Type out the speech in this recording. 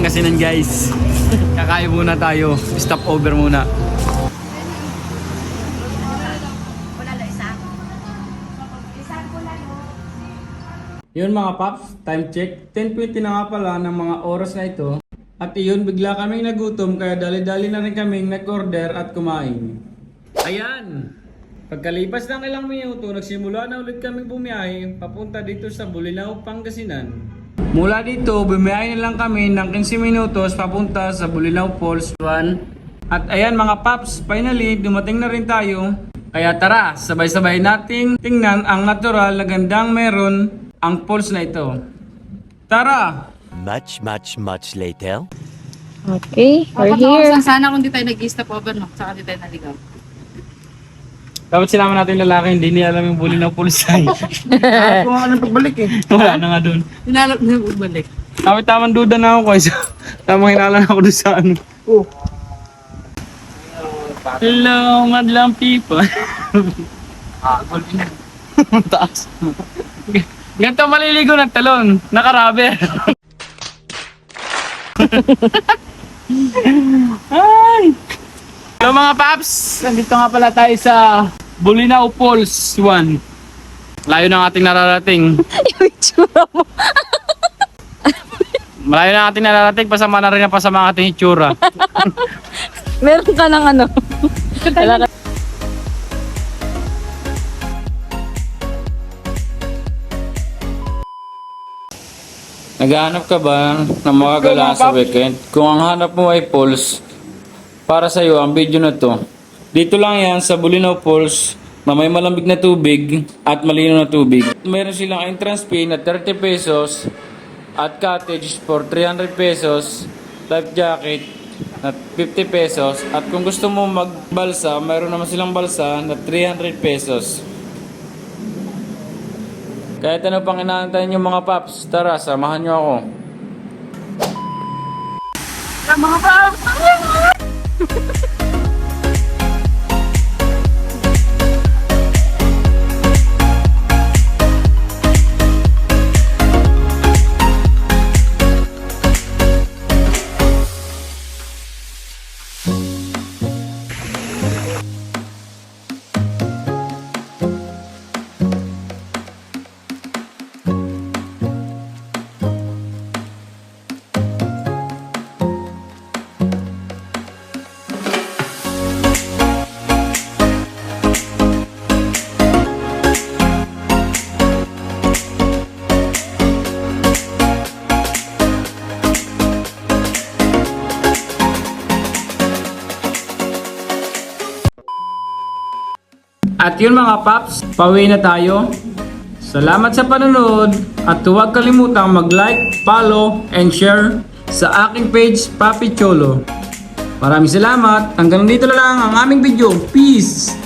Pangasinan guys. Kakain muna tayo. Stop over muna. Yun mga paps, time check. 10:20 na nga pala ng mga oras na ito. At iyon, bigla kaming nagutom kaya dali-dali na rin kaming nag-order at kumain. Ayan! Pagkalipas ng ilang minuto, nagsimula na ulit kaming bumiyahe papunta dito sa Bolinao, Pangasinan. Mula dito, bumiyahe na lang kami ng 15 minutos papunta sa Bolinao Falls 1. At ayan mga paps, finally dumating na rin tayo. Kaya tara, sabay-sabay nating tingnan ang natural na gandang meron ang falls na ito. Tara! Much later. Okay, we're here. Sana kung di tayo nag-stop over, no? Saka di tayo naligaw. Dapat sinama natin yung lalaki, hindi niya alam yung Bolinao Falls ay. Kung anong pagbalik eh. Wala na nga doon. Hinalap na yung balik. Tamang duda na ako kasi tamang hinala na ako doon sa ano. Oh. Hello, madlang people. Taas. Ganito maliligo ng talon, naka-rubber. Ay! Hello mga paps! Nandito nga pala tayo sa Bolinao Falls 1. Layo ng ating nararating. Yung itsura mo. Malayo na ating nararating, pasama na rin ang pasama ang ating itsura. Meron ka ng ano. Wala ka. Naghahanap ka ba ng mga gala sa weekend? Kung ang hanap mo ay falls, para sa iyo ang video na to. Dito lang yan sa Bolinao Falls na may malamig na tubig at malinaw na tubig. Meron silang entrance fee na 30 pesos at cottage for 300 pesos, life jacket na 50 pesos at kung gusto mo magbalsa, mayroon naman silang balsa na 300 pesos. Kahit ano pang inaantay nyo mga paps, tara, samahan nyo ako. Mga paps! At yun mga paps, pauwi na tayo. Salamat sa panonood at huwag kalimutang mag-like, follow, and share sa aking page, Papi Cholo. Maraming salamat. Hanggang dito na lang ang aming video. Peace!